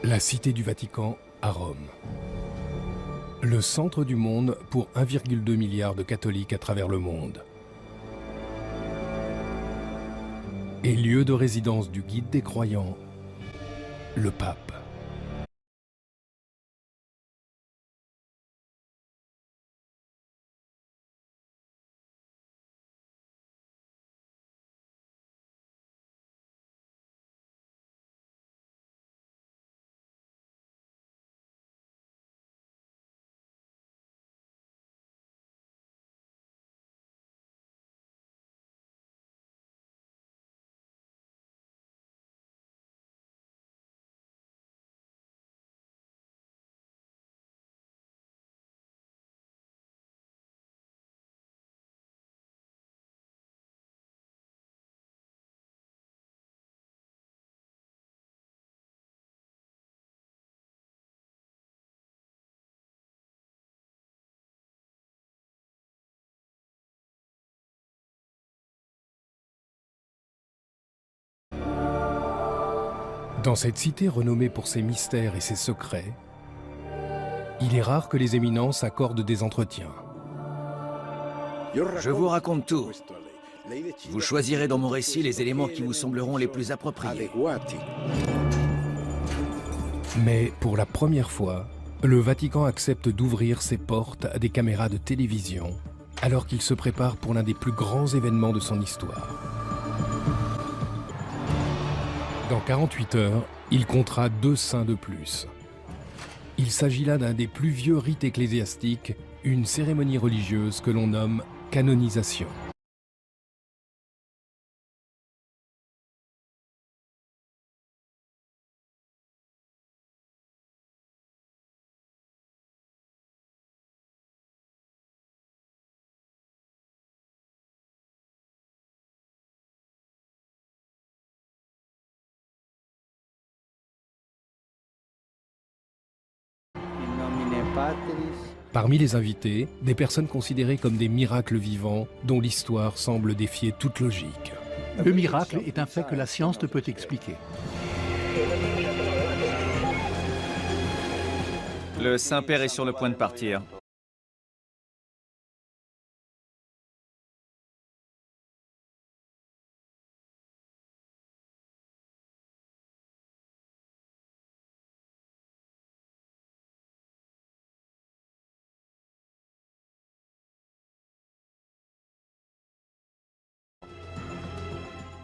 La Cité du Vatican à Rome. Le centre du monde pour 1,2 milliard de catholiques à travers le monde. Et lieu de résidence du guide des croyants, le pape. Dans cette cité renommée pour ses mystères et ses secrets, il est rare que les éminences accordent des entretiens. Je vous raconte tout. Vous choisirez dans mon récit les éléments qui vous sembleront les plus appropriés. Mais pour la première fois, le Vatican accepte d'ouvrir ses portes à des caméras de télévision alors qu'il se prépare pour l'un des plus grands événements de son histoire. Dans 48 heures, il comptera 2 saints de plus. Il s'agit là d'un des plus vieux rites ecclésiastiques, une cérémonie religieuse que l'on nomme canonisation. Parmi les invités, des personnes considérées comme des miracles vivants dont l'histoire semble défier toute logique. Le miracle est un fait que la science ne peut expliquer. Le Saint-Père est sur le point de partir.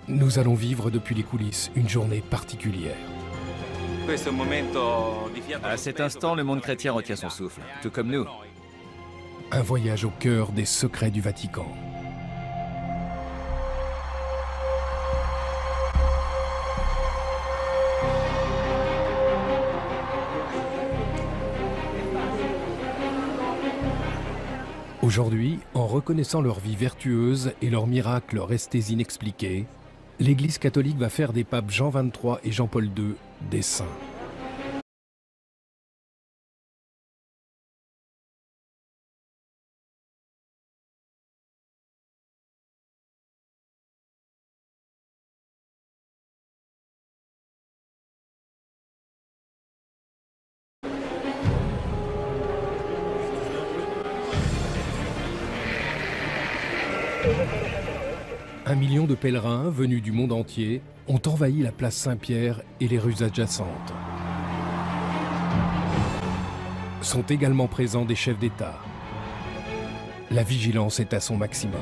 Nous allons vivre depuis les coulisses une journée particulière. À cet instant, le monde chrétien retient son souffle, tout comme nous. Un voyage au cœur des secrets du Vatican. Aujourd'hui, en reconnaissant leur vie vertueuse et leurs miracles restés inexpliqués, l'Église catholique va faire des papes Jean XXIII et Jean-Paul II des saints. Un million de pèlerins venus du monde entier ont envahi la place Saint-Pierre et les rues adjacentes. Sont également présents des chefs d'État. La vigilance est à son maximum.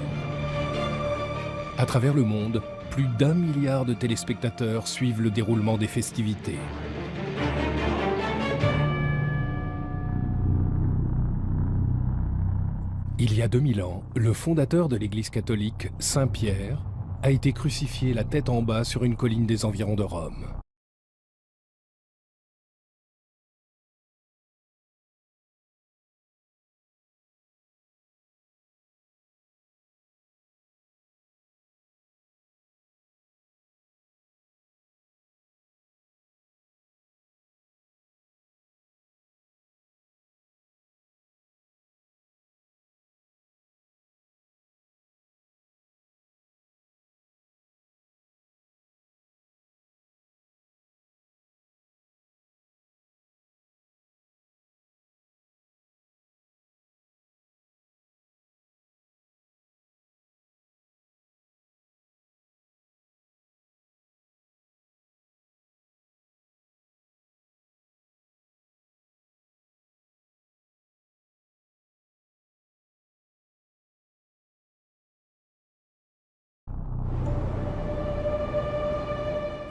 À travers le monde, plus d'1 milliard de téléspectateurs suivent le déroulement des festivités. Il y a 2000 ans, le fondateur de l'Église catholique, Saint Pierre, a été crucifié la tête en bas sur une colline des environs de Rome.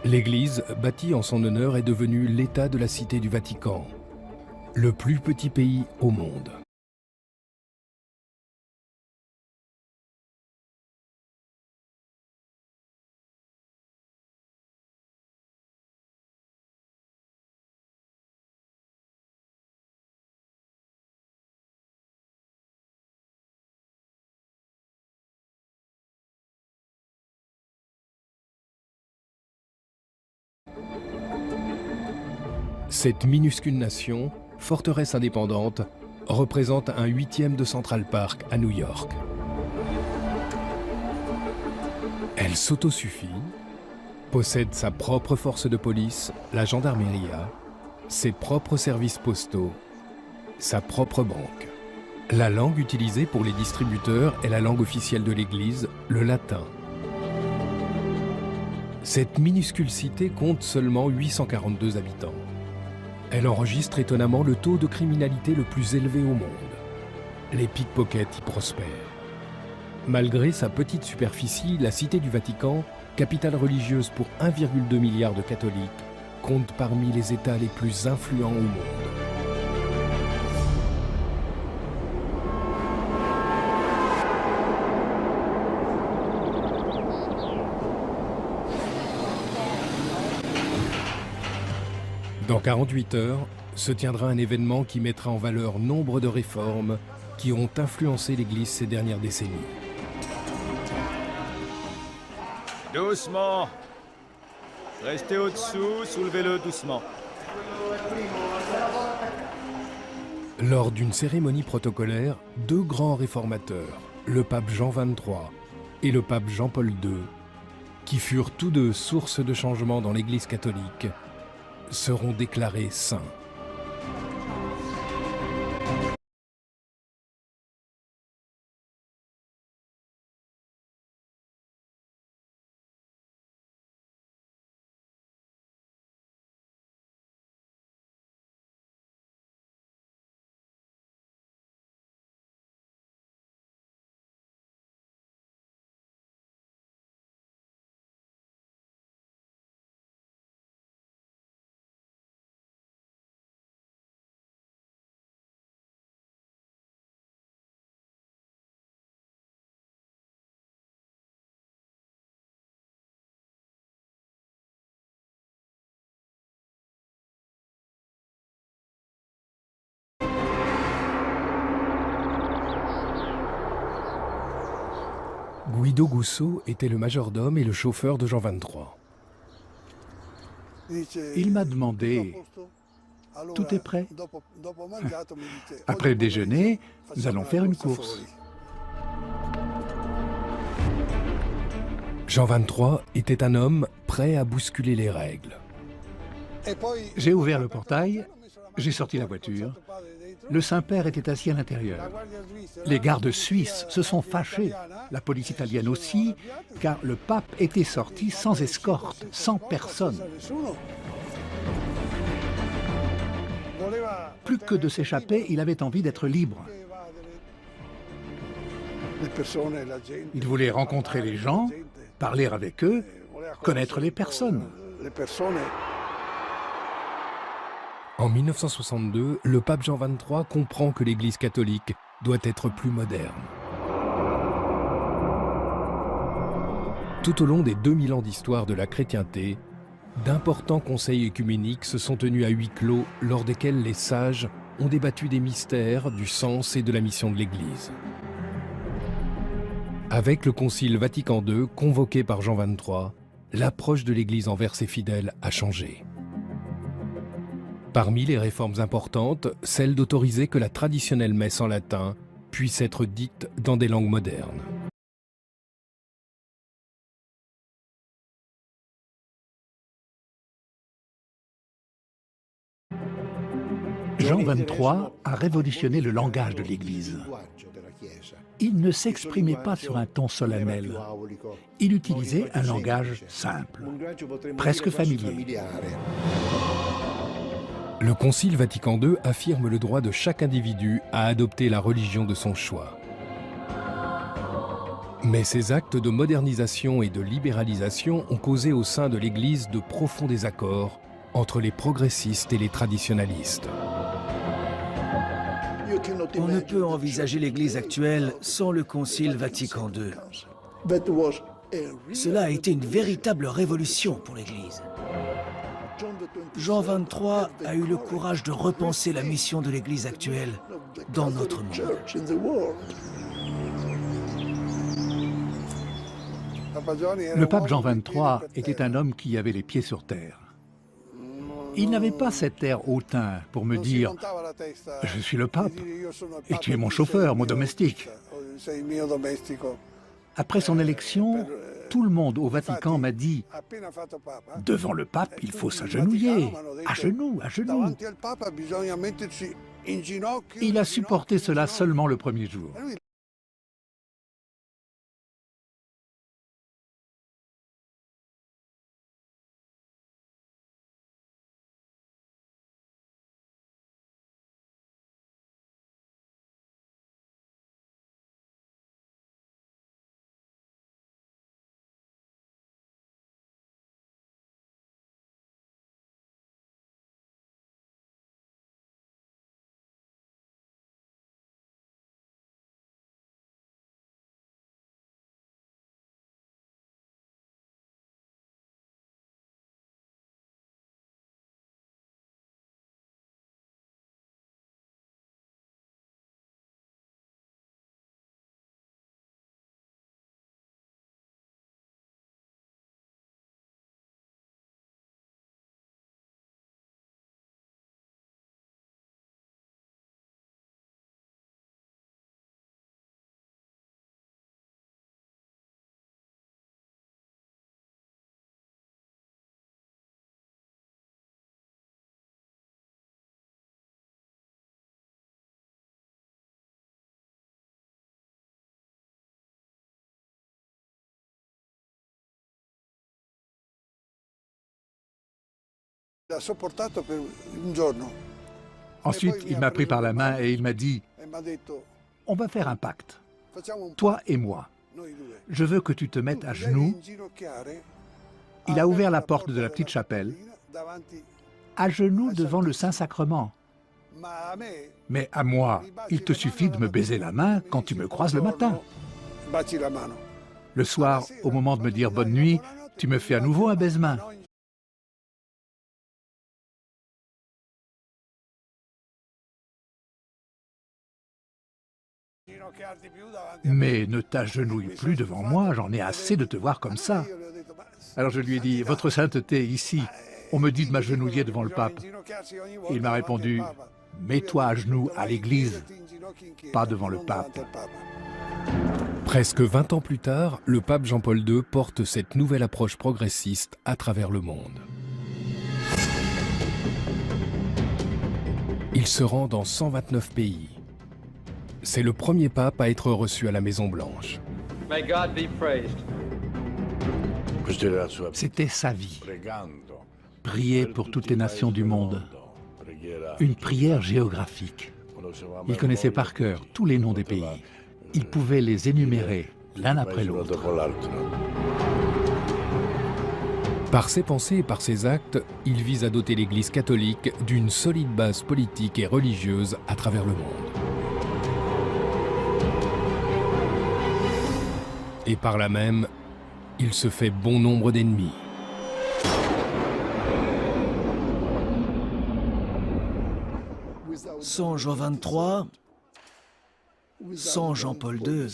L'église, bâtie en son honneur, est devenue l'État de la Cité du Vatican, le plus petit pays au monde. Cette minuscule nation, forteresse indépendante, représente un huitième de Central Park à New York. Elle s'autosuffit, possède sa propre force de police, la gendarmerie, ses propres services postaux, sa propre banque. La langue utilisée pour les distributeurs est la langue officielle de l'Église, le latin. Cette minuscule cité compte seulement 842 habitants. Elle enregistre étonnamment le taux de criminalité le plus élevé au monde. Les pickpockets y prospèrent. Malgré sa petite superficie, la Cité du Vatican, capitale religieuse pour 1,2 milliard de catholiques, compte parmi les États les plus influents au monde. Dans 48 heures, se tiendra un événement qui mettra en valeur nombre de réformes qui ont influencé l'Église ces dernières décennies. Doucement. Restez au-dessous, soulevez-le doucement. Lors d'une cérémonie protocolaire, deux grands réformateurs, le pape Jean XXIII et le pape Jean-Paul II, qui furent tous deux source de changement dans l'Église catholique, seront déclarés saints. Guido Gusso était le majordome et le chauffeur de Jean XXIII. Il m'a demandé, « Tout est prêt ?» Après le déjeuner, nous allons faire une course. Jean XXIII était un homme prêt à bousculer les règles. J'ai ouvert le portail, j'ai sorti la voiture. Le Saint-Père était assis à l'intérieur. Les gardes suisses se sont fâchés, la police italienne aussi, car le pape était sorti sans escorte, sans personne. Plus que de s'échapper, il avait envie d'être libre. Il voulait rencontrer les gens, parler avec eux, connaître les personnes. En 1962, le pape Jean XXIII comprend que l'Église catholique doit être plus moderne. Tout au long des 2000 ans d'histoire de la chrétienté, d'importants conseils œcuméniques se sont tenus à huis clos lors desquels les sages ont débattu des mystères, du sens et de la mission de l'Église. Avec le Concile Vatican II, convoqué par Jean XXIII, l'approche de l'Église envers ses fidèles a changé. Parmi les réformes importantes, celle d'autoriser que la traditionnelle messe en latin puisse être dite dans des langues modernes. Jean XXIII a révolutionné le langage de l'Église. Il ne s'exprimait pas sur un ton solennel. Il utilisait un langage simple, presque familier. Le Concile Vatican II affirme le droit de chaque individu à adopter la religion de son choix. Mais ces actes de modernisation et de libéralisation ont causé au sein de l'Église de profonds désaccords entre les progressistes et les traditionalistes. On ne peut envisager l'Église actuelle sans le Concile Vatican II. Cela a été une véritable révolution pour l'Église. Jean XXIII a eu le courage de repenser la mission de l'Église actuelle dans notre monde. Le pape Jean XXIII était un homme qui avait les pieds sur terre. Il n'avait pas cet air hautain pour me dire « Je suis le pape et tu es mon chauffeur, mon domestique ». Après son élection, tout le monde au Vatican m'a dit « Devant le pape, il faut s'agenouiller, à genoux, à genoux ». Il a supporté cela seulement le premier jour. Ensuite, il m'a pris par la main et il m'a dit « On va faire un pacte, toi et moi. Je veux que tu te mettes à genoux. » Il a ouvert la porte de la petite chapelle, à genoux devant le Saint-Sacrement. Mais à moi, il te suffit de me baiser la main quand tu me croises le matin. Le soir, au moment de me dire bonne nuit, tu me fais à nouveau un baise-main. Mais ne t'agenouille plus devant moi, j'en ai assez de te voir comme ça. Alors je lui ai dit, votre sainteté, ici, on me dit de m'agenouiller devant le pape. Et il m'a répondu, mets-toi à genoux à l'église, pas devant le pape. Presque 20 ans plus tard, le pape Jean-Paul II porte cette nouvelle approche progressiste à travers le monde. Il se rend dans 129 pays. C'est le premier pape à être reçu à la Maison-Blanche. C'était sa vie. Prier pour toutes les nations du monde. Une prière géographique. Il connaissait par cœur tous les noms des pays. Il pouvait les énumérer l'un après l'autre. Par ses pensées et par ses actes, il vise à doter l'Église catholique d'une solide base politique et religieuse à travers le monde. Et par là même, il se fait bon nombre d'ennemis. Sans Jean XXIII, sans Jean-Paul II,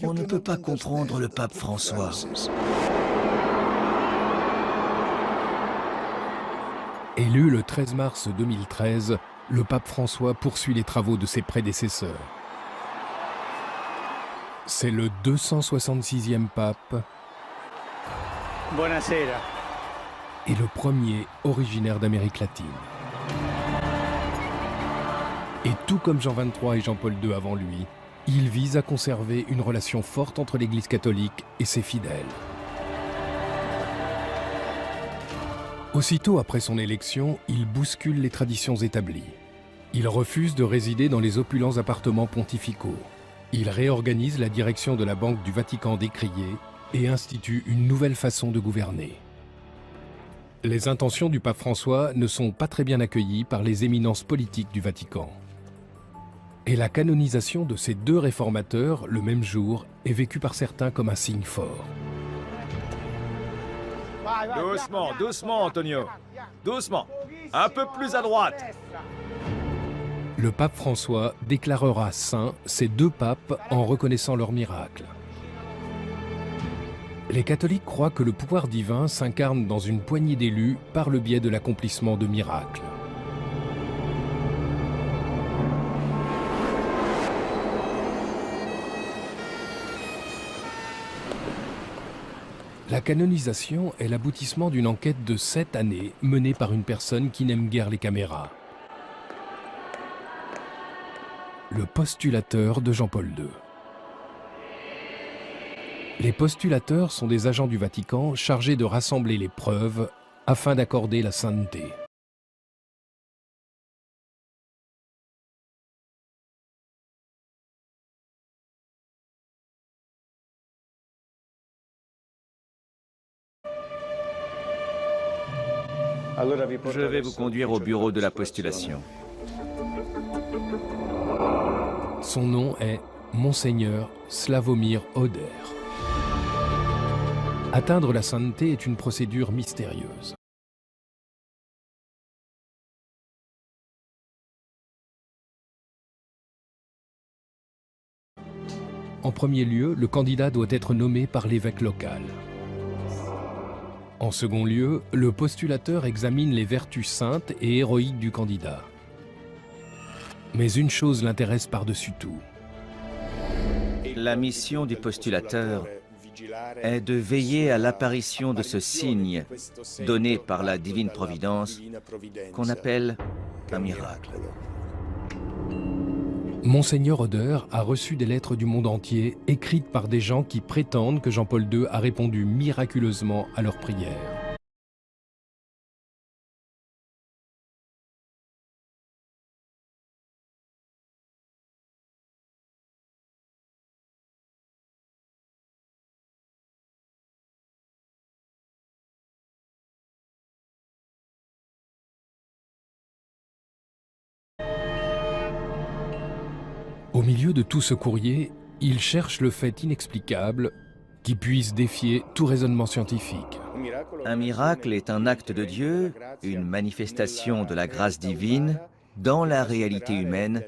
on ne peut pas comprendre le pape François. Élu le 13 mars 2013, le pape François poursuit les travaux de ses prédécesseurs. C'est le 266e pape Buonasera. et le premier originaire d'Amérique latine. Et tout comme Jean XXIII et Jean-Paul II avant lui, il vise à conserver une relation forte entre l'Église catholique et ses fidèles. Aussitôt après son élection, il bouscule les traditions établies. Il refuse de résider dans les opulents appartements pontificaux. Il réorganise la direction de la Banque du Vatican décriée et institue une nouvelle façon de gouverner. Les intentions du pape François ne sont pas très bien accueillies par les éminences politiques du Vatican. Et la canonisation de ces deux réformateurs, le même jour, est vécue par certains comme un signe fort. Doucement, doucement, Antonio. Doucement. Un peu plus à droite. Le pape François déclarera saints ces deux papes en reconnaissant leur miracle. Les catholiques croient que le pouvoir divin s'incarne dans une poignée d'élus par le biais de l'accomplissement de miracles. La canonisation est l'aboutissement d'une enquête de 7 années menée par une personne qui n'aime guère les caméras. Le postulateur de Jean-Paul II. Les postulateurs sont des agents du Vatican chargés de rassembler les preuves afin d'accorder la sainteté. Je vais vous conduire au bureau de la postulation. Son nom est Monseigneur Slavomir Oder. Atteindre la sainteté est une procédure mystérieuse. En premier lieu, le candidat doit être nommé par l'évêque local. En second lieu, le postulateur examine les vertus saintes et héroïques du candidat. Mais une chose l'intéresse par-dessus tout. La mission du postulateur est de veiller à l'apparition de ce signe donné par la divine providence qu'on appelle un miracle. Monseigneur Oder a reçu des lettres du monde entier écrites par des gens qui prétendent que Jean-Paul II a répondu miraculeusement à leurs prières. Au milieu de tout ce courrier, il cherche le fait inexplicable qui puisse défier tout raisonnement scientifique. Un miracle est un acte de Dieu, une manifestation de la grâce divine dans la réalité humaine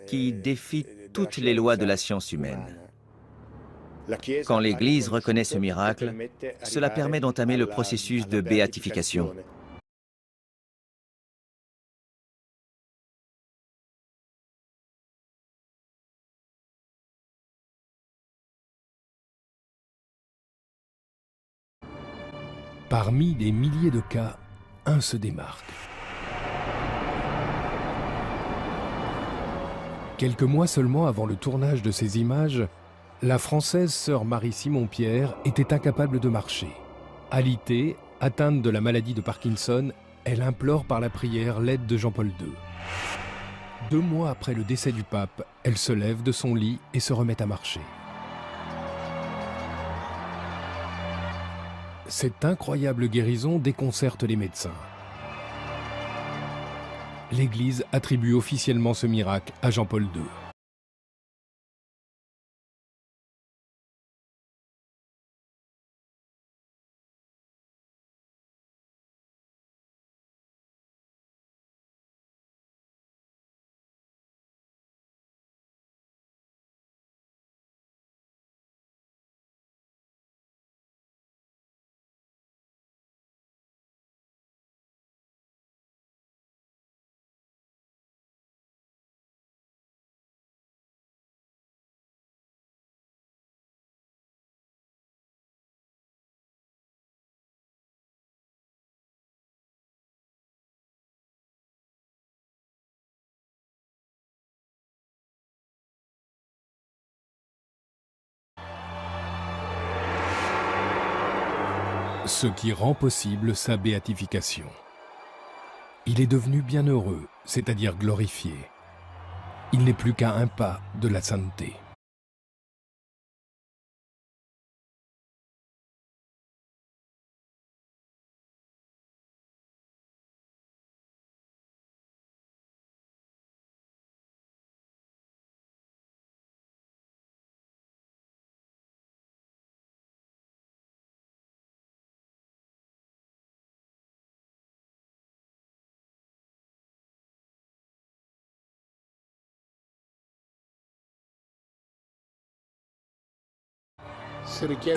qui défie toutes les lois de la science humaine. Quand l'Église reconnaît ce miracle, cela permet d'entamer le processus de béatification. Parmi des milliers de cas, un se démarque. Quelques mois seulement avant le tournage de ces images, la Française sœur Marie-Simon-Pierre était incapable de marcher. Alitée, atteinte de la maladie de Parkinson, elle implore par la prière l'aide de Jean-Paul II. 2 mois après le décès du pape, elle se lève de son lit et se remet à marcher. Cette incroyable guérison déconcerte les médecins. L'Église attribue officiellement ce miracle à Jean-Paul II. Ce qui rend possible sa béatification. Il est devenu bienheureux, c'est-à-dire glorifié. Il n'est plus qu'à un pas de la sainteté.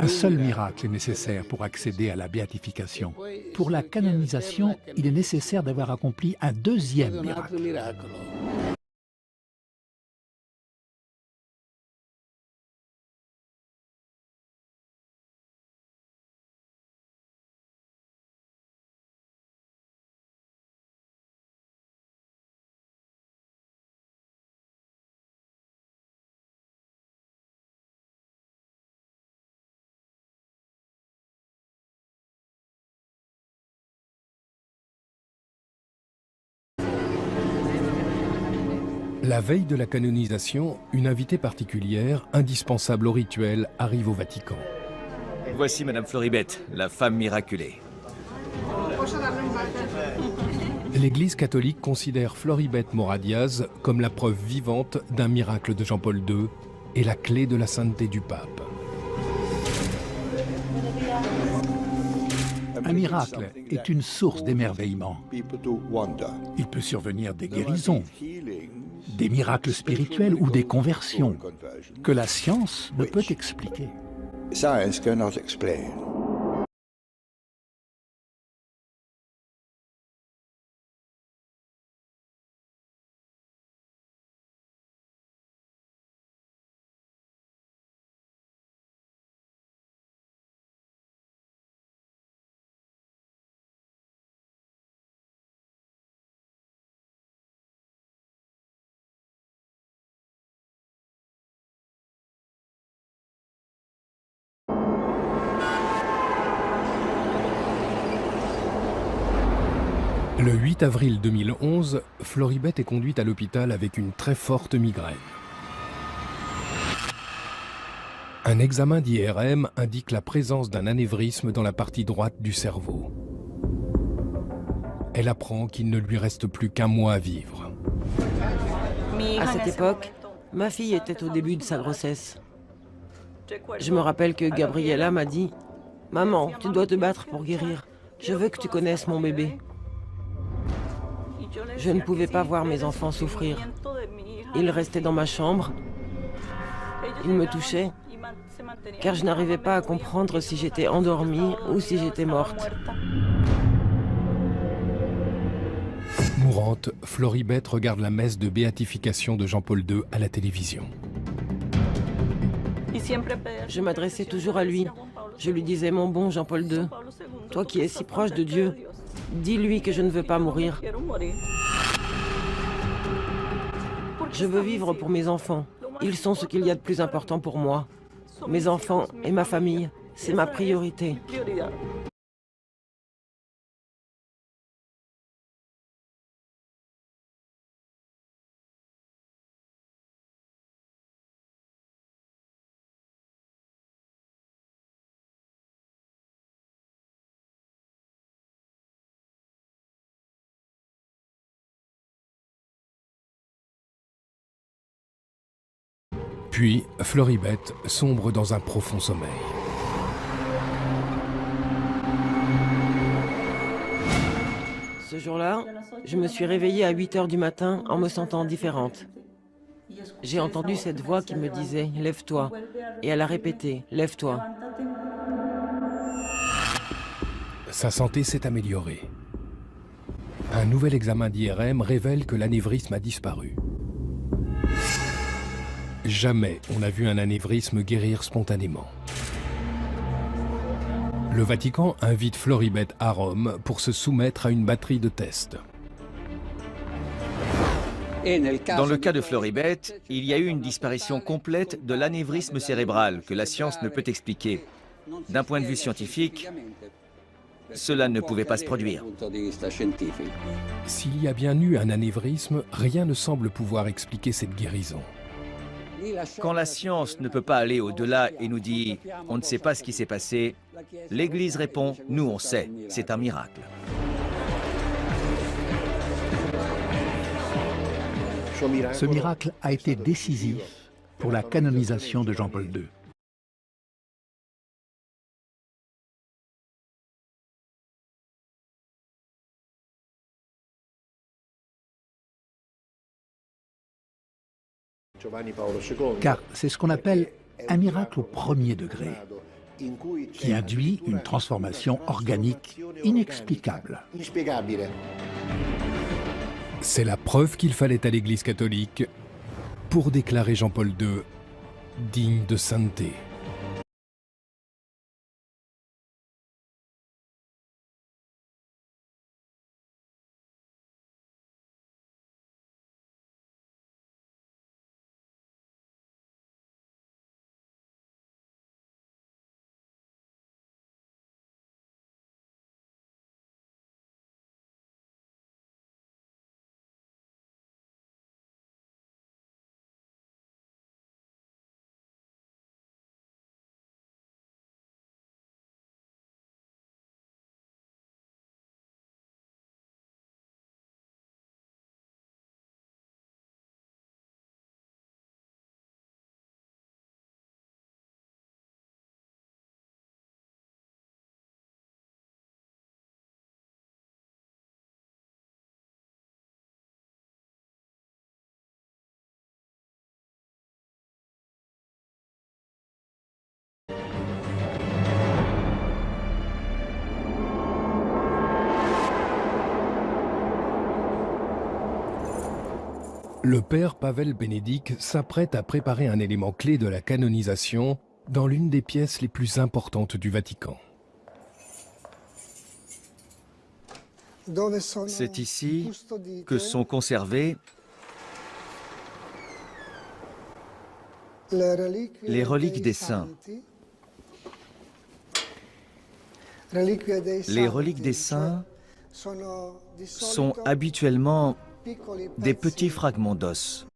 Un seul miracle est nécessaire pour accéder à la béatification. Pour la canonisation, il est nécessaire d'avoir accompli un deuxième miracle. La veille de la canonisation, une invitée particulière, indispensable au rituel, arrive au Vatican. Voici Madame Floribet, la femme miraculée. L'Église catholique considère Floribet Mora-Diaz comme la preuve vivante d'un miracle de Jean-Paul II et la clé de la sainteté du pape. Un miracle est une source d'émerveillement. Il peut survenir des guérisons, des miracles spirituels ou des conversions que la science ne peut expliquer. Le 8 avril 2011, Floribet est conduite à l'hôpital avec une très forte migraine. Un examen d'IRM indique la présence d'un anévrisme dans la partie droite du cerveau. Elle apprend qu'il ne lui reste plus qu'un mois à vivre. À cette époque, ma fille était au début de sa grossesse. Je me rappelle que Gabriella m'a dit « Maman, tu dois te battre pour guérir. Je veux que tu connaisses mon bébé. » Je ne pouvais pas voir mes enfants souffrir. Ils restaient dans ma chambre. Ils me touchaient, car je n'arrivais pas à comprendre si j'étais endormie ou si j'étais morte. Mourante, Floribet regarde la messe de béatification de Jean-Paul II à la télévision. Je m'adressais toujours à lui. Je lui disais « Mon bon Jean-Paul II, toi qui es si proche de Dieu, dis-lui que je ne veux pas mourir. Je veux vivre pour mes enfants. Ils sont ce qu'il y a de plus important pour moi. Mes enfants et ma famille, c'est ma priorité. » Puis, Floribet sombre dans un profond sommeil. Ce jour-là, je me suis réveillée à 8 h du matin en me sentant différente. J'ai entendu cette voix qui me disait « Lève-toi » et elle a répété « Lève-toi ». Sa santé s'est améliorée. Un nouvel examen d'IRM révèle que l'anévrisme a disparu. Jamais on n'a vu un anévrisme guérir spontanément. Le Vatican invite Floribet à Rome pour se soumettre à une batterie de tests. Dans le cas de Floribet, il y a eu une disparition complète de l'anévrisme cérébral que la science ne peut expliquer. D'un point de vue scientifique, cela ne pouvait pas se produire. S'il y a bien eu un anévrisme, rien ne semble pouvoir expliquer cette guérison. Quand la science ne peut pas aller au-delà et nous dit « on ne sait pas ce qui s'est passé », l'Église répond « nous on sait, c'est un miracle ». Ce miracle a été décisif pour la canonisation de Jean-Paul II. Car c'est ce qu'on appelle un miracle au premier degré, qui induit une transformation organique inexplicable. C'est la preuve qu'il fallait à l'Église catholique pour déclarer Jean-Paul II digne de sainteté. Le père Pavel Bénédict s'apprête à préparer un élément clé de la canonisation dans l'une des pièces les plus importantes du Vatican. C'est ici que sont conservées les reliques des saints. Les reliques des saints sont habituellement des petits fragments d'os.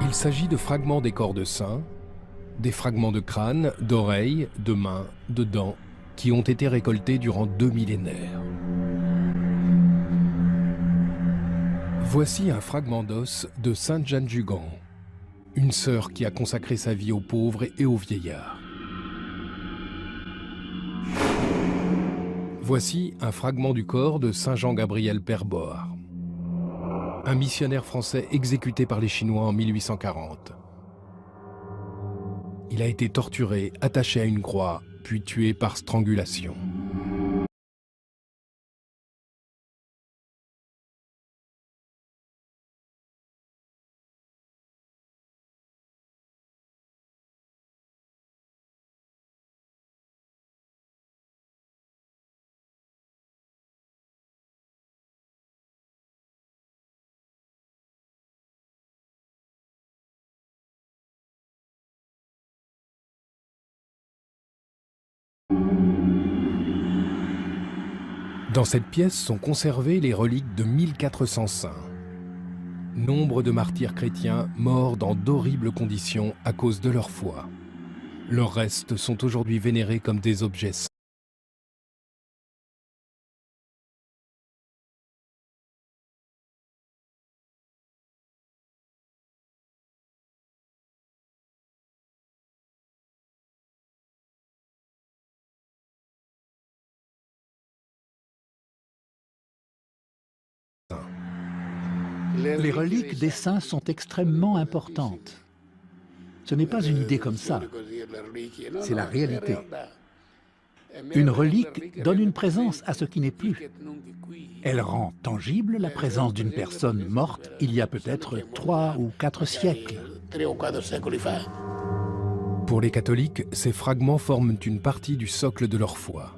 Il s'agit de fragments des corps de saints, des fragments de crâne, d'oreilles, de mains, de dents, qui ont été récoltés durant 2 millénaires. Voici un fragment d'os de Sainte Jeanne Jugan, une sœur qui a consacré sa vie aux pauvres et aux vieillards. Voici un fragment du corps de Saint Jean-Gabriel Père Boar, un missionnaire français exécuté par les Chinois en 1840. Il a été torturé, attaché à une croix, puis tué par strangulation. Dans cette pièce sont conservées les reliques de 1400 saints. Nombre de martyrs chrétiens morts dans d'horribles conditions à cause de leur foi. Leurs restes sont aujourd'hui vénérés comme des objets saints. Les reliques des saints sont extrêmement importantes. Ce n'est pas une idée comme ça, c'est la réalité. Une relique donne une présence à ce qui n'est plus. Elle rend tangible la présence d'une personne morte il y a peut-être 3 ou 4 siècles. Pour les catholiques, ces fragments forment une partie du socle de leur foi.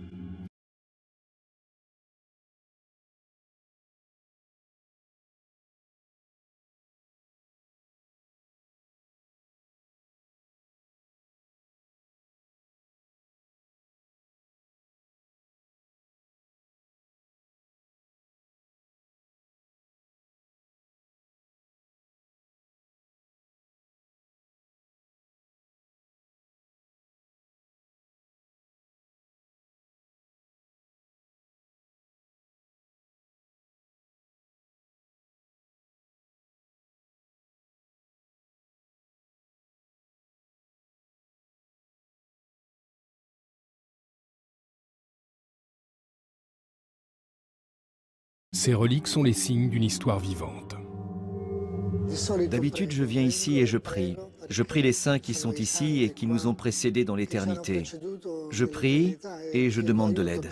Ces reliques sont les signes d'une histoire vivante. D'habitude, je viens ici et je prie. Je prie les saints qui sont ici et qui nous ont précédés dans l'éternité. Je prie et je demande de l'aide.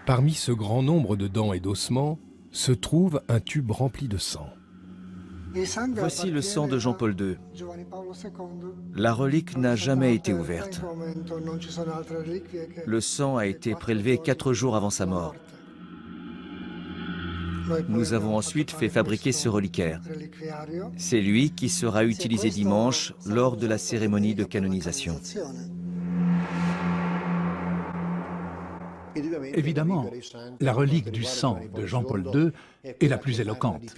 Parmi ce grand nombre de dents et d'ossements se trouve un tube rempli de sang. Voici le sang de Jean-Paul II. La relique n'a jamais été ouverte. Le sang a été prélevé 4 jours avant sa mort. Nous avons ensuite fait fabriquer ce reliquaire. C'est lui qui sera utilisé dimanche lors de la cérémonie de canonisation. Évidemment, la relique du sang de Jean-Paul II est la plus éloquente,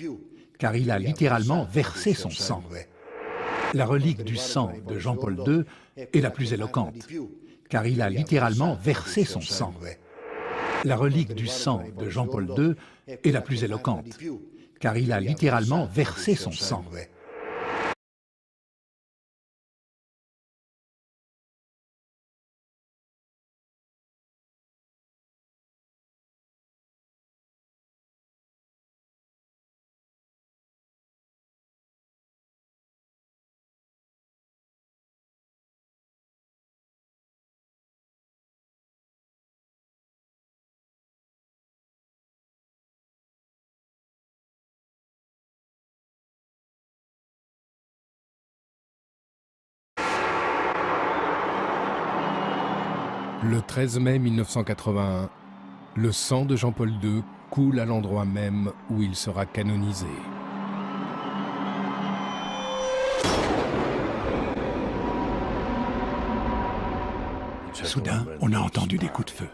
car il a littéralement versé son sang. La relique du sang de Jean-Paul II est la plus éloquente, car il a littéralement versé son sang. La relique du sang de Jean-Paul II est la plus éloquente, car il a littéralement versé son sang. Le 13 mai 1981, le sang de Jean-Paul II coule à l'endroit même où il sera canonisé. Soudain, on a entendu des coups de feu.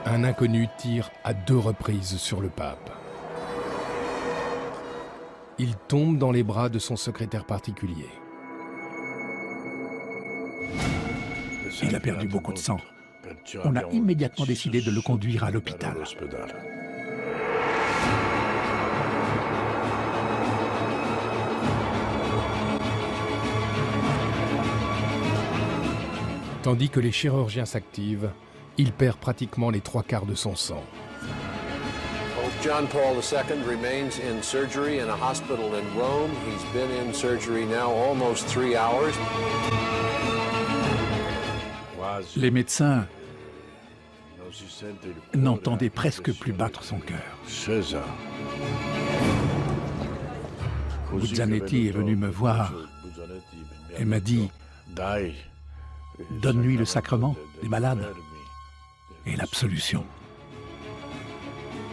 Un inconnu tire à 2 reprises sur le pape. Il tombe dans les bras de son secrétaire particulier. Il a perdu beaucoup de sang. On a immédiatement décidé de le conduire à l'hôpital. Tandis que les chirurgiens s'activent, il perd pratiquement les 3/4 de son sang. John Paul II remains in surgery in a hospital in Rome. He's been in surgery now almost 3 hours. Les médecins n'entendaient presque plus battre son cœur. Buzzanetti est venu me voir et m'a dit « Donne-lui le sacrement des malades et l'absolution. »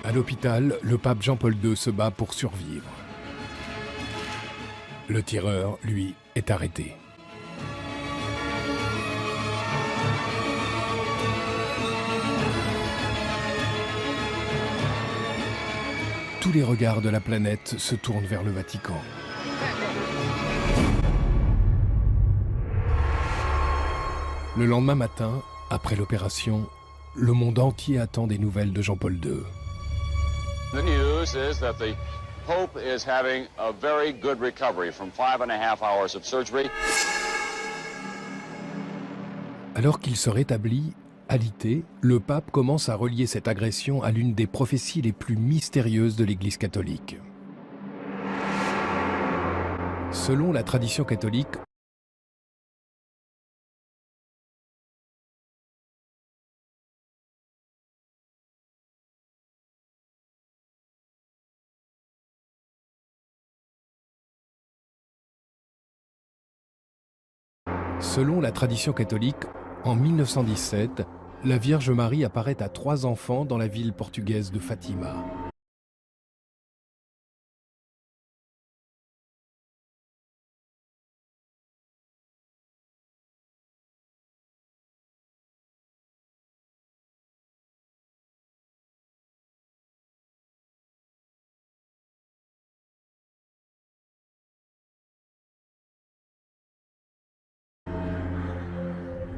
À l'hôpital, le pape Jean-Paul II se bat pour survivre. Le tireur, lui, est arrêté. Tous les regards de la planète se tournent vers le Vatican. Le lendemain matin, après l'opération, le monde entier attend des nouvelles de Jean-Paul II. The news is that the Pope is having a very good recovery from 5.5 hours of surgery. Alors qu'il se rétablit, alité, le pape commence à relier cette agression à l'une des prophéties les plus mystérieuses de l'Église catholique. Selon la tradition catholique, en 1917, la Vierge Marie apparaît à 3 enfants dans la ville portugaise de Fatima.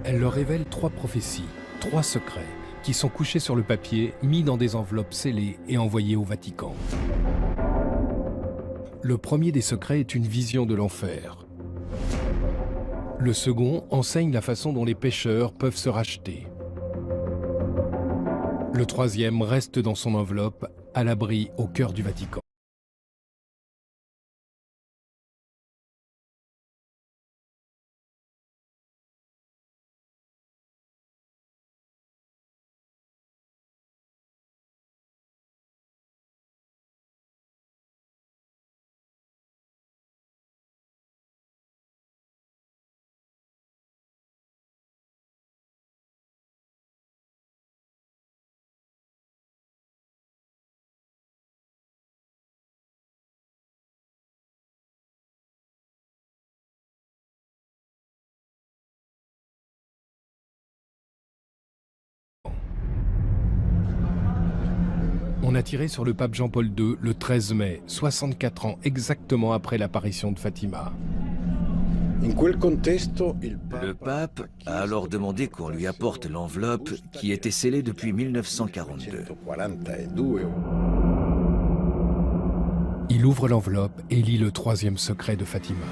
Elle leur révèle 3 prophéties, 3 secrets, qui sont couchés sur le papier, mis dans des enveloppes scellées et envoyés au Vatican. Le premier des secrets est une vision de l'enfer. Le second enseigne la façon dont les pécheurs peuvent se racheter. Le troisième reste dans son enveloppe, à l'abri au cœur du Vatican. On a tiré sur le pape Jean-Paul II le 13 mai, 64 ans exactement après l'apparition de Fatima. Le pape a alors demandé qu'on lui apporte l'enveloppe qui était scellée depuis 1942. Il ouvre l'enveloppe et lit le 3e secret de Fatima.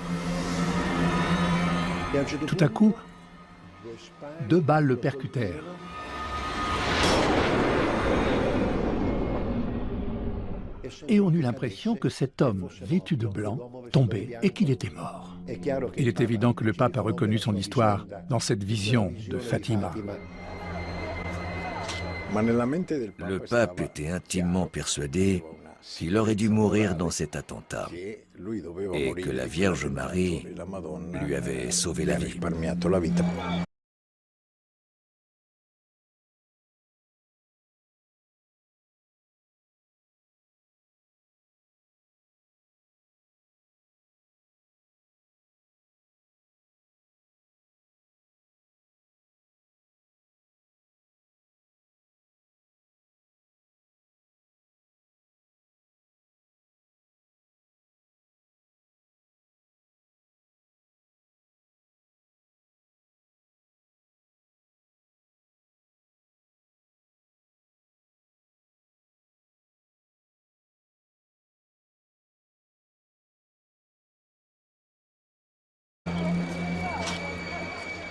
Tout à coup, 2 balles le percutèrent. Et on eut l'impression que cet homme, vêtu de blanc, tombait et qu'il était mort. Il est évident que le pape a reconnu son histoire dans cette vision de Fatima. Le pape était intimement persuadé qu'il aurait dû mourir dans cet attentat et que la Vierge Marie lui avait sauvé la vie.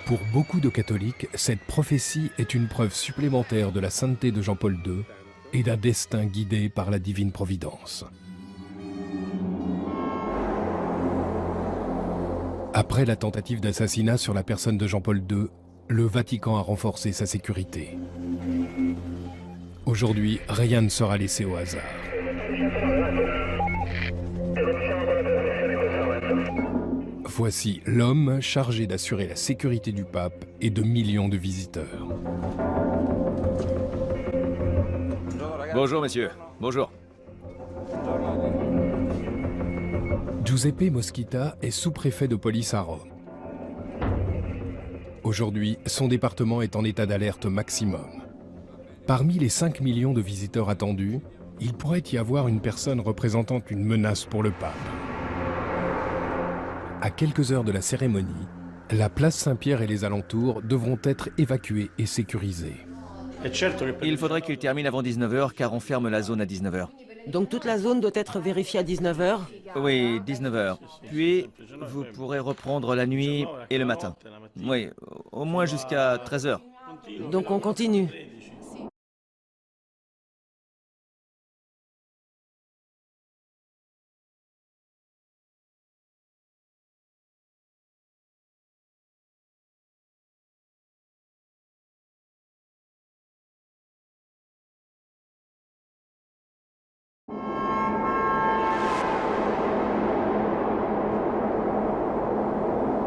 Pour beaucoup de catholiques, cette prophétie est une preuve supplémentaire de la sainteté de Jean-Paul II et d'un destin guidé par la divine providence. Après la tentative d'assassinat sur la personne de Jean-Paul II, le Vatican a renforcé sa sécurité. Aujourd'hui, rien ne sera laissé au hasard. Voici l'homme chargé d'assurer la sécurité du pape et de millions de visiteurs. Bonjour, monsieur. Bonjour. Giuseppe Mosquita est sous-préfet de police à Rome. Aujourd'hui, son département est en état d'alerte maximum. Parmi les 5 millions de visiteurs attendus, il pourrait y avoir une personne représentant une menace pour le pape. À quelques heures de la cérémonie, la place Saint-Pierre et les alentours devront être évacués et sécurisés. Il faudrait qu'il termine avant 19h car on ferme la zone à 19h. Donc toute la zone doit être vérifiée à 19h? Oui, 19h. Puis, vous pourrez reprendre la nuit et le matin. Oui, au moins jusqu'à 13h. Donc on continue.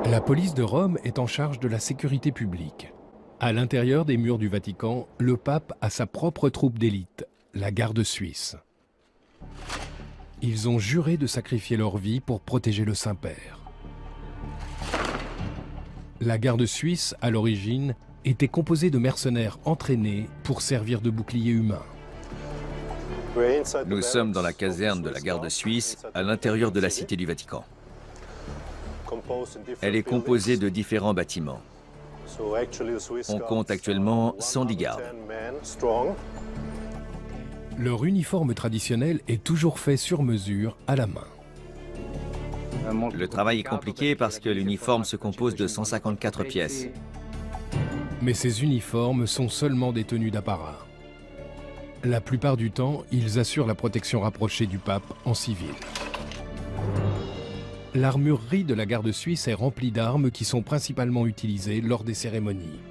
La police de Rome est en charge de la sécurité publique. À l'intérieur des murs du Vatican, le pape a sa propre troupe d'élite, la garde suisse. Ils ont juré de sacrifier leur vie pour protéger le Saint-Père. La garde suisse, à l'origine, était composée de mercenaires entraînés pour servir de bouclier humain. Nous sommes dans la caserne de la garde suisse, à l'intérieur de la cité du Vatican. Elle est composée de différents bâtiments. On compte actuellement 110 gardes. Leur uniforme traditionnel est toujours fait sur mesure, à la main. Le travail est compliqué parce que l'uniforme se compose de 154 pièces. Mais ces uniformes sont seulement des tenues d'apparat. La plupart du temps, ils assurent la protection rapprochée du pape en civil. L'armurerie de la garde suisse est remplie d'armes qui sont principalement utilisées lors des cérémonies.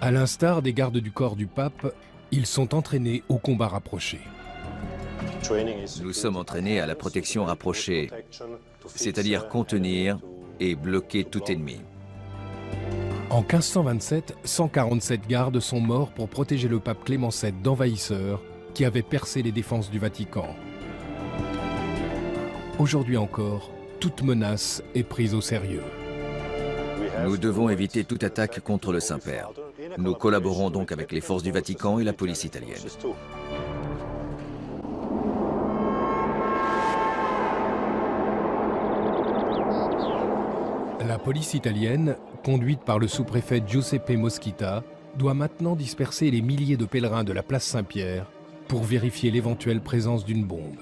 À l'instar des gardes du corps du pape, ils sont entraînés au combat rapproché. Nous sommes entraînés à la protection rapprochée, c'est-à-dire contenir et bloquer tout ennemi. En 1527, 147 gardes sont morts pour protéger le pape Clément VII d'envahisseurs qui avaient percé les défenses du Vatican. Aujourd'hui encore, toute menace est prise au sérieux. Nous devons éviter toute attaque contre le Saint-Père. Nous collaborons donc avec les forces du Vatican et la police italienne. La police italienne, conduite par le sous-préfet Giuseppe Mosquita, doit maintenant disperser les milliers de pèlerins de la place Saint-Pierre pour vérifier l'éventuelle présence d'une bombe.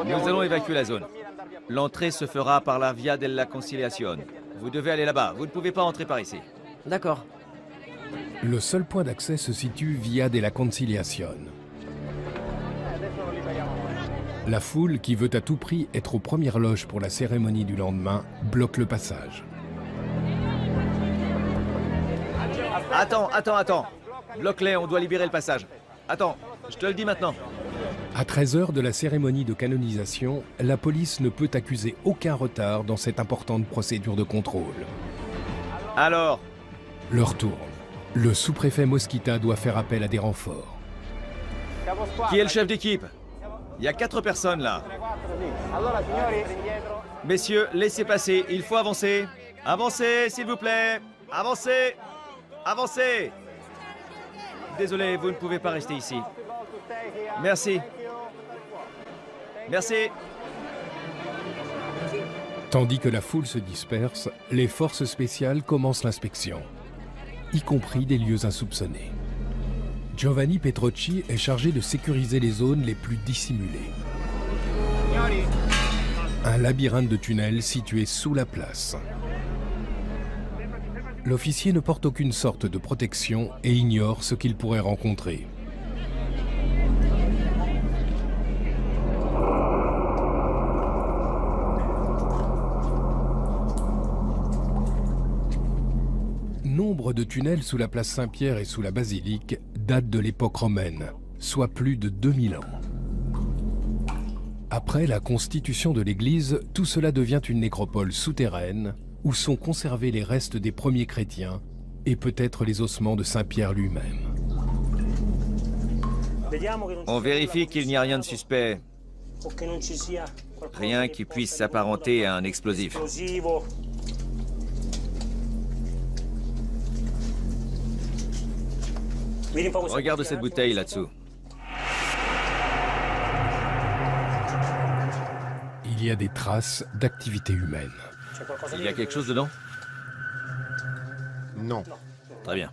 Nous allons évacuer la zone. L'entrée se fera par la Via della Conciliazione. Vous devez aller là-bas, vous ne pouvez pas entrer par ici. D'accord. Le seul point d'accès se situe Via della Conciliazione. La foule, qui veut à tout prix être aux premières loges pour la cérémonie du lendemain, bloque le passage. Attends. Bloque-les, on doit libérer le passage. Attends, je te le dis maintenant. À 13 heures de la cérémonie de canonisation, la police ne peut accuser aucun retard dans cette importante procédure de contrôle. Alors? L'heure tourne. Le sous-préfet Mosquita doit faire appel à des renforts. Qui est le chef d'équipe? Il y a 4 personnes là. Messieurs, laissez passer, il faut avancer. Avancez, s'il vous plaît. Avancez. Avancez. Désolé, vous ne pouvez pas rester ici. Merci. Merci. Tandis que la foule se disperse, les forces spéciales commencent l'inspection, y compris des lieux insoupçonnés. Giovanni Petrocci est chargé de sécuriser les zones les plus dissimulées. Un labyrinthe de tunnels situé sous la place. L'officier ne porte aucune sorte de protection et ignore ce qu'il pourrait rencontrer. nombre de tunnels sous la place Saint-Pierre et sous la basilique date de l'époque romaine, soit plus de 2000 ans. Après la constitution de l'église, tout cela devient une nécropole souterraine où sont conservés les restes des premiers chrétiens et peut-être les ossements de Saint-Pierre lui-même. On vérifie qu'il n'y a rien de suspect. Rien qui puisse s'apparenter à un explosif. Regarde cette bouteille là-dessous. Il y a des traces d'activité humaine. Il y a quelque chose dedans? Non. Très bien.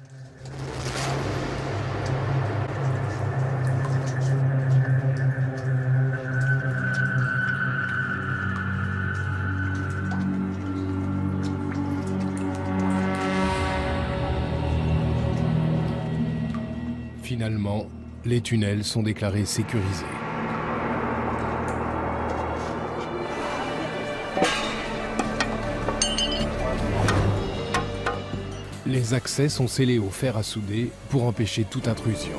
Finalement, les tunnels sont déclarés sécurisés. Les accès sont scellés au fer à souder pour empêcher toute intrusion.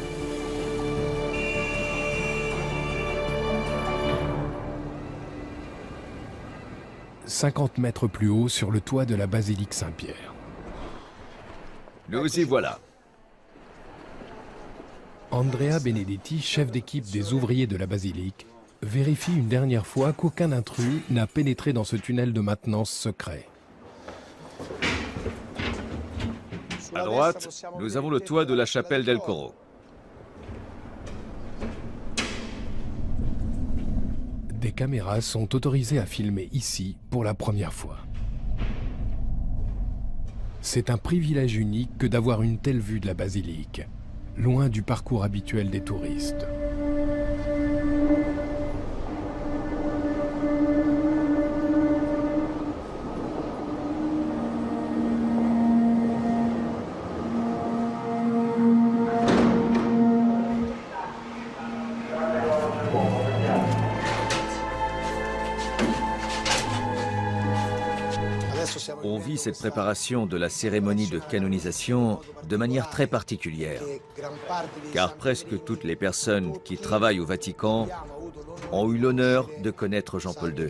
« 50 mètres plus haut sur le toit de la basilique Saint-Pierre. Nous y voilà. Andrea Benedetti, chef d'équipe des ouvriers de la basilique, vérifie une dernière fois qu'aucun intrus n'a pénétré dans ce tunnel de maintenance secret. À droite, nous avons le toit de la chapelle del Coro. Des caméras sont autorisées à filmer ici pour la première fois. C'est un privilège unique que d'avoir une telle vue de la basilique, loin du parcours habituel des touristes. On vit cette préparation de la cérémonie de canonisation de manière très particulière, car presque toutes les personnes qui travaillent au Vatican ont eu l'honneur de connaître Jean-Paul II.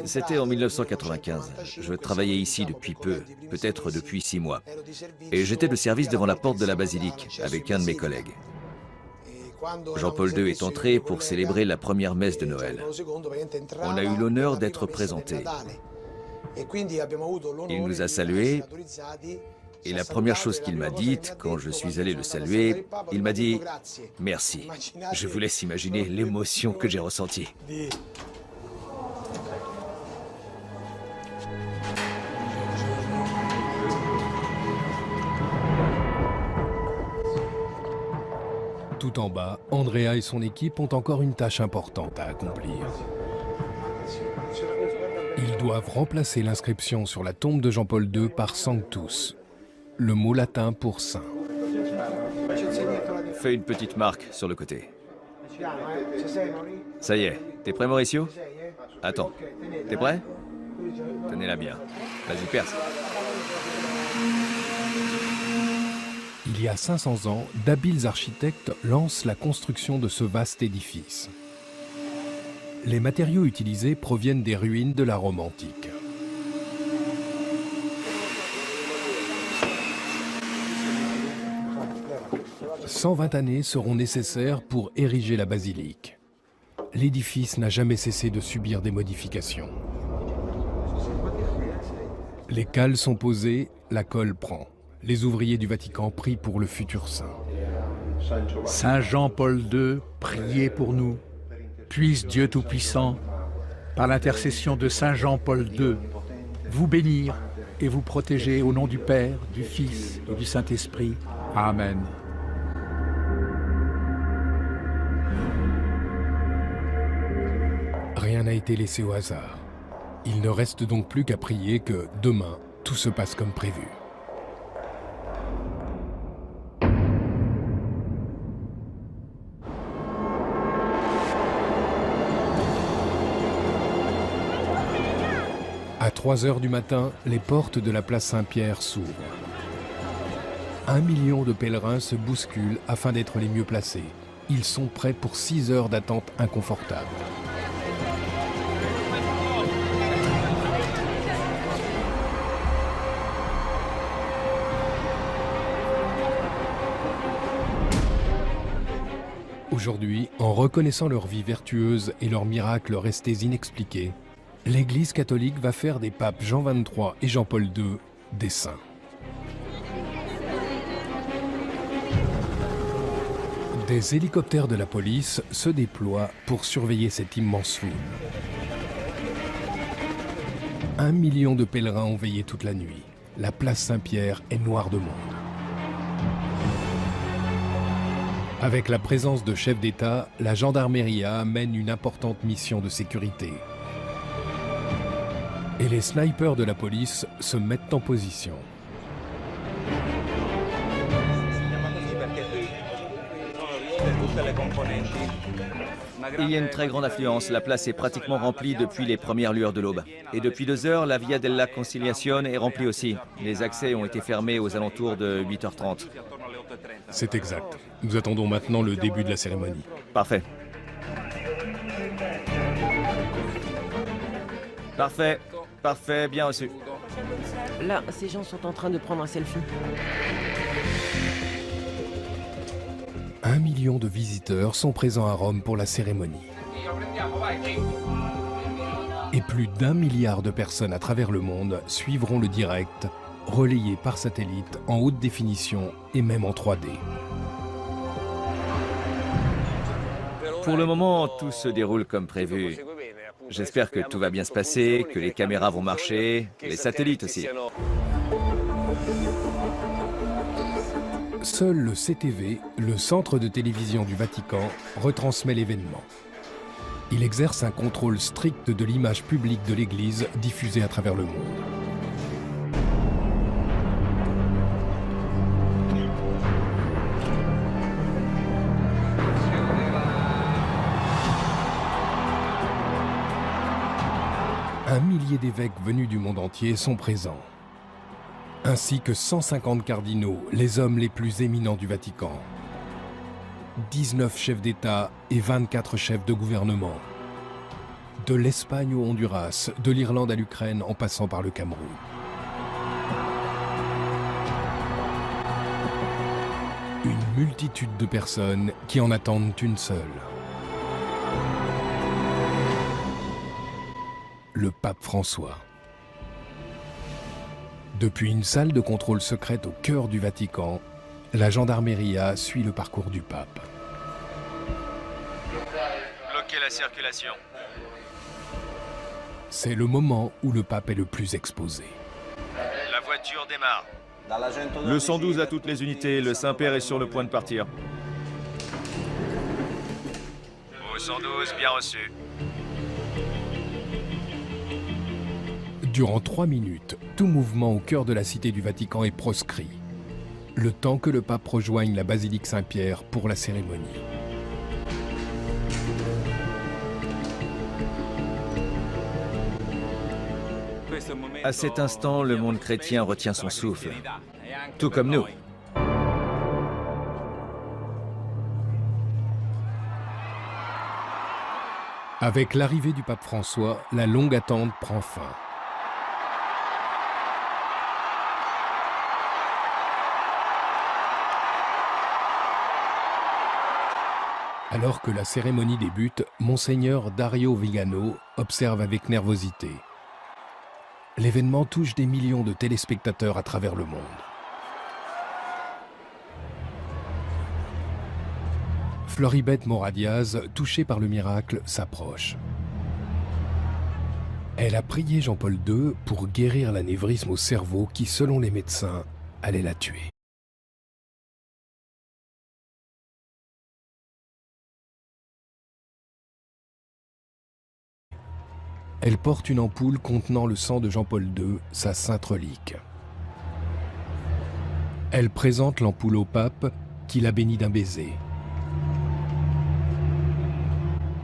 C'était en 1995. Je travaillais ici depuis peu, peut-être depuis 6 mois. Et j'étais de service devant la porte de la basilique avec un de mes collègues. Jean-Paul II est entré pour célébrer la première messe de Noël. On a eu l'honneur d'être présentés. Il nous a salués et la première chose qu'il m'a dite quand je suis allé le saluer, il m'a dit « Merci ». Je vous laisse imaginer l'émotion que j'ai ressentie. Tout en bas, Andrea et son équipe ont encore une tâche importante à accomplir. Ils doivent remplacer l'inscription sur la tombe de Jean-Paul II par Sanctus, le mot latin pour saint. Fais une petite marque sur le côté. Ça y est, t'es prêt Mauricio? Attends, t'es prêt? Tenez-la bien. Vas-y, perce. Il y a 500 ans, d'habiles architectes lancent la construction de ce vaste édifice. Les matériaux utilisés proviennent des ruines de la Rome antique. « 120 années seront nécessaires pour ériger la basilique. L'édifice n'a jamais cessé de subir des modifications. Les cales sont posées, la colle prend. Les ouvriers du Vatican prient pour le futur saint. Saint Jean-Paul II, priez pour nous. Puisse Dieu Tout-Puissant, par l'intercession de Saint Jean-Paul II, vous bénir et vous protéger au nom du Père, du Fils et du Saint-Esprit. Amen. Rien n'a été laissé au hasard. Il ne reste donc plus qu'à prier que, demain, tout se passe comme prévu. À 3 heures du matin, les portes de la place Saint-Pierre s'ouvrent. 1 million de pèlerins se bousculent afin d'être les mieux placés. Ils sont prêts pour 6 heures d'attente inconfortable. Aujourd'hui, en reconnaissant leur vie vertueuse et leurs miracles restés inexpliqués, l'Église catholique va faire des papes Jean XXIII et Jean-Paul II des saints. Des hélicoptères de la police se déploient pour surveiller cette immense foule. 1 million de pèlerins ont veillé toute la nuit. La place Saint-Pierre est noire de monde. Avec la présence de chefs d'État, la gendarmerie mène une importante mission de sécurité. Et les snipers de la police se mettent en position. Il y a une très grande affluence. La place est pratiquement remplie depuis les premières lueurs de l'aube. Et depuis 2 heures, la Via della Conciliazione est remplie aussi. Les accès ont été fermés aux alentours de 8h30. C'est exact. Nous attendons maintenant le début de la cérémonie. Parfait. Parfait. Parfait, bien reçu. Là, ces gens sont en train de prendre un selfie. 1 million de visiteurs sont présents à Rome pour la cérémonie. Et plus d'1 milliard de personnes à travers le monde suivront le direct, relayé par satellite en haute définition et même en 3D. Pour le moment, tout se déroule comme prévu. J'espère que tout va bien se passer, que les caméras vont marcher, les satellites aussi. Seul le CTV, le centre de télévision du Vatican, retransmet l'événement. Il exerce un contrôle strict de l'image publique de l'Église diffusée à travers le monde. Un millier d'évêques venus du monde entier sont présents, ainsi que 150 cardinaux, les hommes les plus éminents du Vatican, 19 chefs d'État et 24 chefs de gouvernement, de l'Espagne au Honduras, de l'Irlande à l'Ukraine en passant par le Cameroun. Une multitude de personnes qui en attendent une seule. Le pape François. Depuis une salle de contrôle secrète au cœur du Vatican, la gendarmerie suit le parcours du pape. Bloquez la circulation. C'est le moment où le pape est le plus exposé. La voiture démarre. Le 112 à toutes les unités, le Saint-Père est sur le point de partir. Au 112, bien reçu. Durant 3 minutes, tout mouvement au cœur de la cité du Vatican est proscrit, le temps que le pape rejoigne la basilique Saint-Pierre pour la cérémonie. À cet instant, le monde chrétien retient son souffle, tout comme nous. Avec l'arrivée du pape François, la longue attente prend fin. Alors que la cérémonie débute, Monseigneur Dario Vigano observe avec nervosité. L'événement touche des millions de téléspectateurs à travers le monde. Floribette Moradiaz, touchée par le miracle, s'approche. Elle a prié Jean-Paul II pour guérir l'anévrisme au cerveau qui, selon les médecins, allait la tuer. Elle porte une ampoule contenant le sang de Jean-Paul II, sa sainte relique. Elle présente l'ampoule au pape, qui la bénit d'un baiser.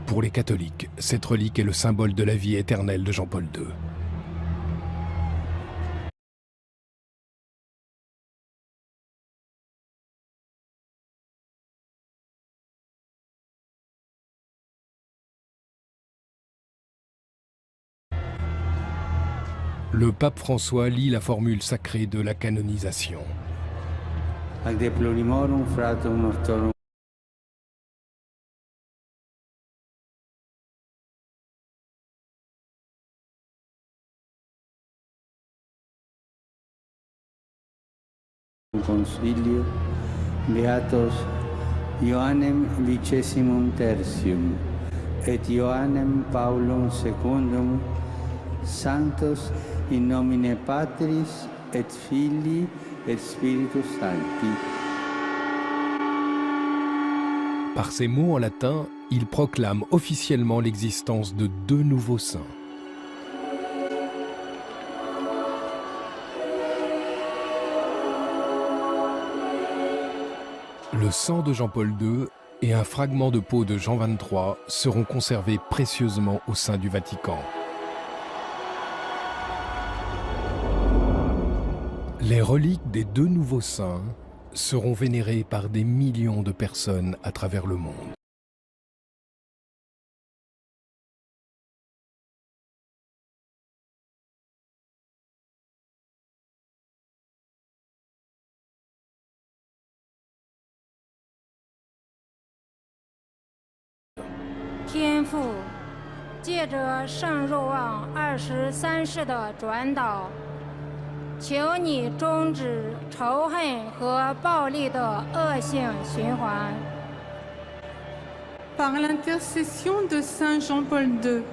Pour les catholiques, cette relique est le symbole de la vie éternelle de Jean-Paul II. le pape François lit la formule sacrée de la canonisation. Ac deplorimorum fratum mortorum Consilio Beatos Ioannem Vicesimum Tertium et Ioannem Paulum Secundum Sanctos in nomine Patris et Filii et Spiritus Sancti. Par ces mots en latin, il proclame officiellement l'existence de 2 nouveaux saints. Le sang de Jean-Paul II et un fragment de peau de Jean XXIII seront conservés précieusement au sein du Vatican. Les reliques des 2 nouveaux saints seront vénérées par des millions de personnes à travers le monde. Thiên父，借着圣若望23世的转导，求你终止仇恨和暴力的恶性循环。Par l'intercession de Saint Jean-Paul II,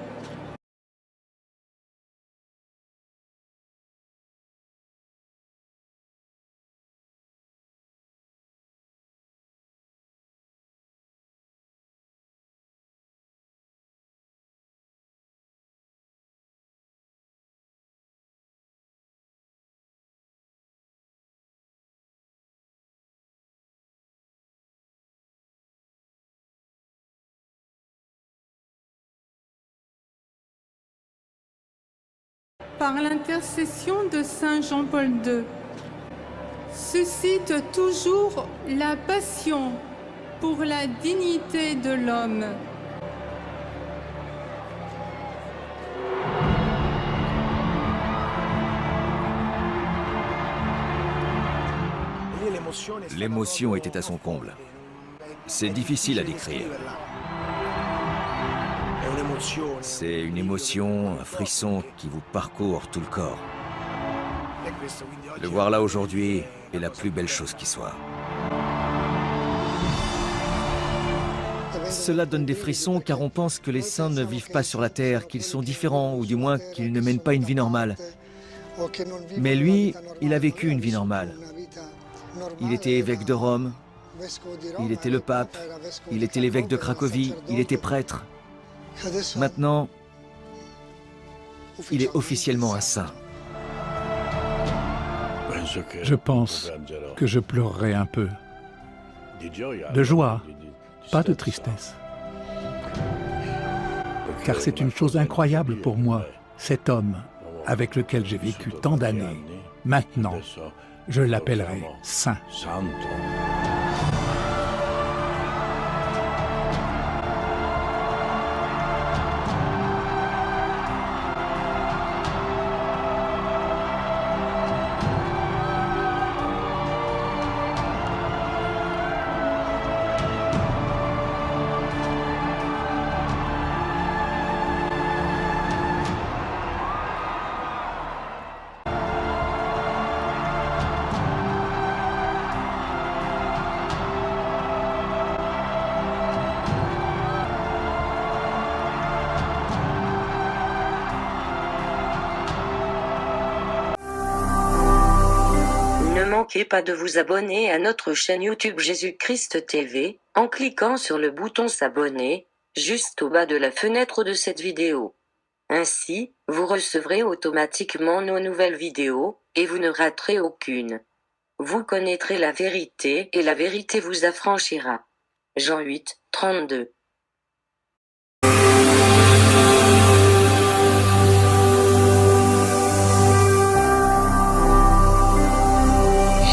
par l'intercession de Saint Jean-Paul II, suscite toujours la passion pour la dignité de l'homme. L'émotion était à son comble. C'est difficile à décrire. C'est une émotion, un frisson qui vous parcourt tout le corps. Le voir là aujourd'hui est la plus belle chose qui soit. Cela donne des frissons car on pense que les saints ne vivent pas sur la terre, qu'ils sont différents ou du moins qu'ils ne mènent pas une vie normale. Mais lui, il a vécu une vie normale. Il était évêque de Rome, il était le pape, il était l'évêque de Cracovie, il était prêtre. Maintenant, il est officiellement un saint. Je pense que je pleurerai un peu. De joie, pas de tristesse. Car c'est une chose incroyable pour moi, cet homme avec lequel j'ai vécu tant d'années. Maintenant, je l'appellerai saint. Ne manquez pas de vous abonner à notre chaîne YouTube Jésus-Christ TV, en cliquant sur le bouton s'abonner, juste au bas de la fenêtre de cette vidéo. Ainsi, vous recevrez automatiquement nos nouvelles vidéos, et vous ne raterez aucune. Vous connaîtrez la vérité et la vérité vous affranchira. Jean 8, 32.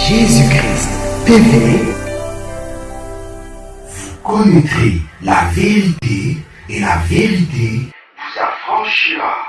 Jésus-Christ TV, vous connaîtrez la vérité et la vérité vous affranchira.